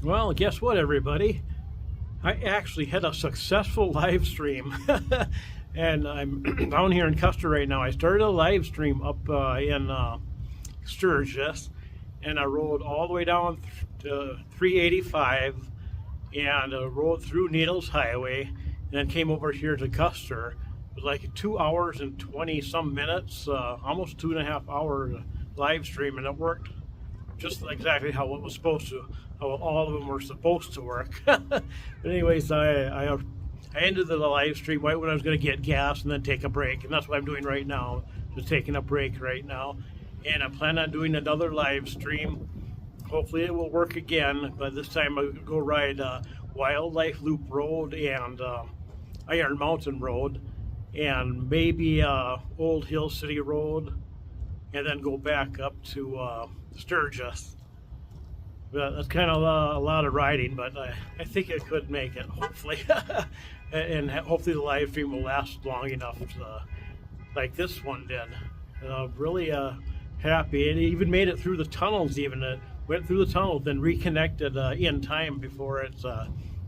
Well, guess what, everybody? I actually had a successful live stream. And I'm down here in Custer right now. I started a live stream up in Sturgis, and I rode all the way down to 385 and rode through Needles Highway, and then came over here to Custer. It was like 2 hours and 20 some minutes, almost 2.5 hour live stream, and it worked just exactly how it was supposed to, how all of them were supposed to work. But anyways, I ended the live stream right when I was going to get gas and then take a break, and that's what I'm doing right now, just taking a break right now. And I plan on doing another live stream. Hopefully it will work again, but this time I'll go ride Wildlife Loop Road and Iron Mountain Road, and maybe Old Hill City Road, and then go back up to Sturgis. But that's kind of a lot of riding, but I think I could make it, hopefully. And hopefully the live stream will last long enough to, like this one did. Really happy. It even made it through the tunnels even. It went through the tunnel, then reconnected in time before it's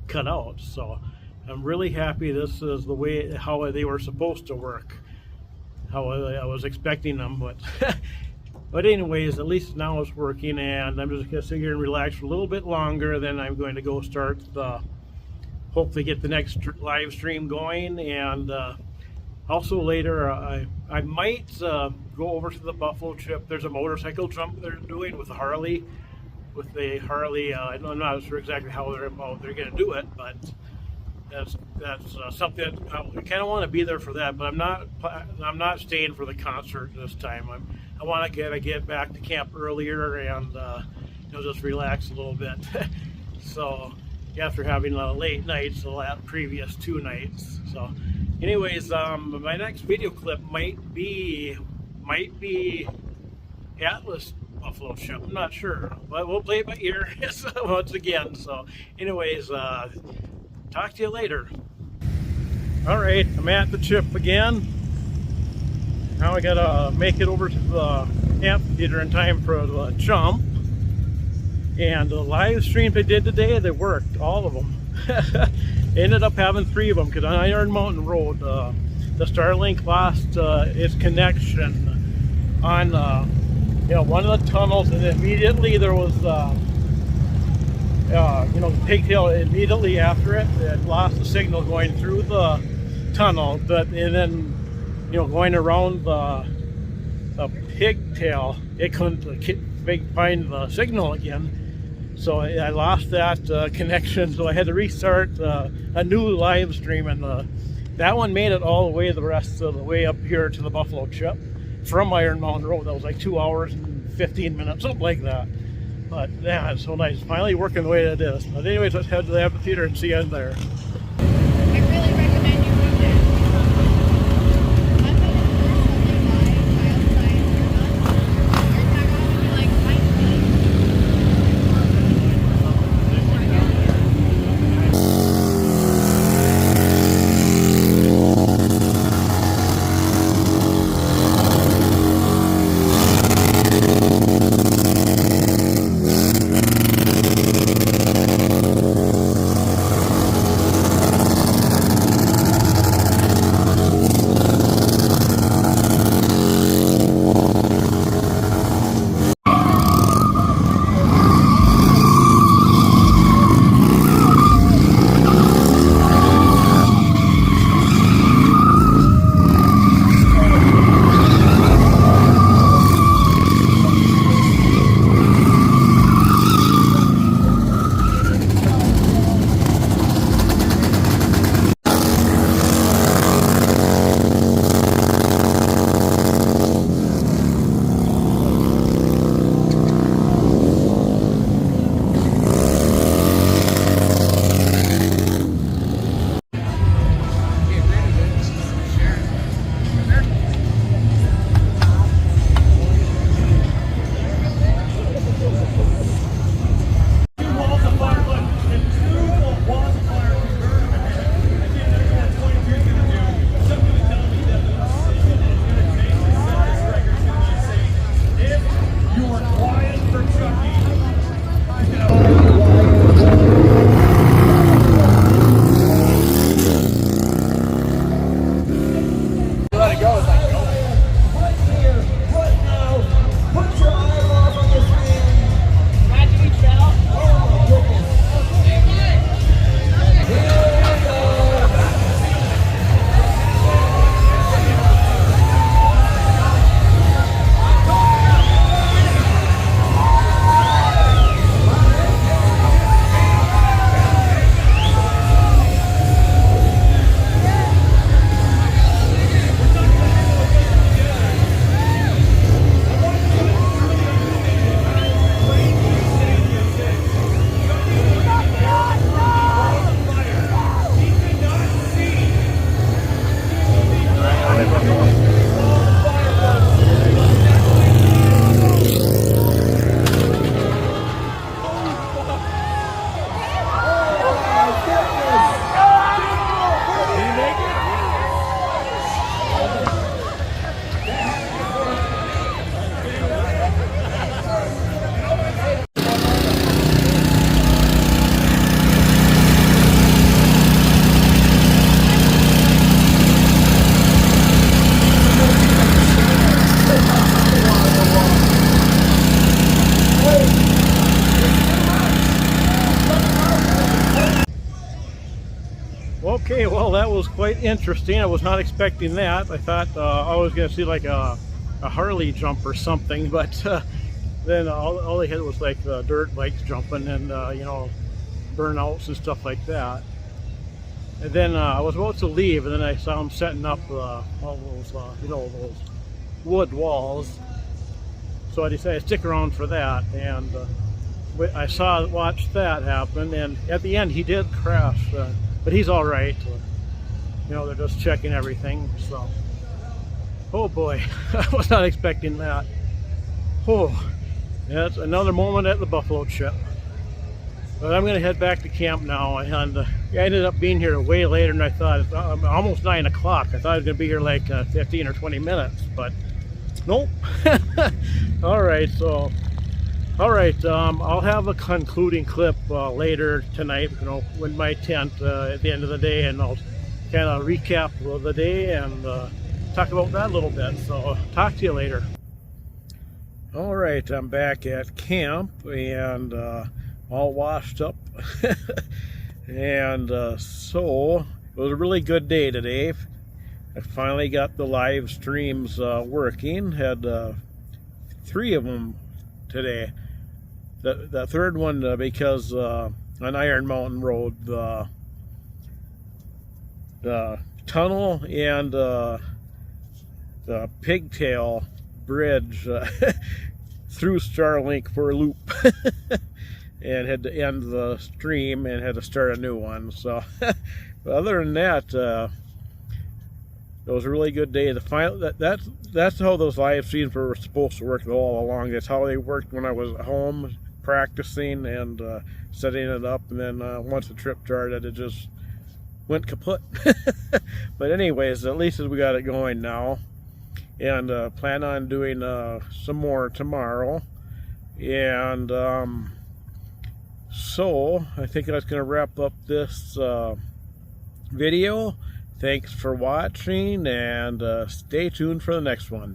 cut out. So I'm really happy this is the way, how they were supposed to work, how I was expecting them, but but anyways, at least now it's working, and I'm just gonna sit here and relax for a little bit longer. Then I'm going to go start hopefully get the next live stream going, and also later I might go over to the Buffalo Trip. There's a motorcycle jump they're doing with Harley, I'm not sure exactly how they're going to do it, but that's something I kind of want to be there for that. But I'm not staying for the concert this time. I want to get back to camp earlier and just relax a little bit. So after having late nights the previous 2 nights. So anyways, my next video clip might be Atlas Buffalo Ship. I'm not sure, but we'll play it by ear once again. So anyways, talk to you later. All right, I'm at the chip again. Now I gotta make it over to the amphitheater in time for the jump. And the live streams I did today, they worked, all of them. Ended up having 3 of them because on Iron Mountain Road, the Starlink lost its connection on one of the tunnels, and immediately there was the pigtail immediately after it. It lost the signal going through the tunnel, and then going around the pigtail, it couldn't find the signal again. So I lost that connection, so I had to restart a new live stream, and that one made it all the way the rest of the way up here to the Buffalo Chip from Iron Mountain Road. That was like 2 hours and 15 minutes, something like that. But yeah, it's so nice, finally working the way it is. But anyways, let's head to the amphitheater and see you there. I really recommend you move there. Okay, well, that was quite interesting. I was not expecting that. I thought I was going to see like a Harley jump or something, but then all they had was like dirt bikes jumping and, you know, burnouts and stuff like that. And then I was about to leave, and then I saw them setting up all those, you know, those wood walls. So I decided to stick around for that, and I watched that happen. And at the end, he did crash, but he's all right. You know, they're just checking everything. So, oh boy, I was not expecting that. Oh, that's another moment at the buffalo chip. But I'm going to head back to camp now, and I ended up being here way later than I thought. It's almost 9 o'clock. I thought I was going to be here like 15 or 20 minutes, but nope. All right, so, all right, I'll have a concluding clip later tonight, you know, with my tent at the end of the day, and I'll kind of recap the day and talk about that a little bit. So, talk to you later. All right, I'm back at camp, and all washed up. And so it was a really good day today. I finally got the live streams working. Had 3 of them today. The third one because on Iron Mountain Road, the tunnel and the pigtail bridge through Starlink for a loop. And had to end the stream and had to start a new one. So, but other than that, it was a really good day. The final that's how those live streams were supposed to work all along. That's how they worked when I was at home practicing and setting it up. And then once the trip started, it just went kaput. But anyways, at least we got it going now, and plan on doing some more tomorrow. And so I think that's going to wrap up this video. Thanks for watching, and stay tuned for the next one.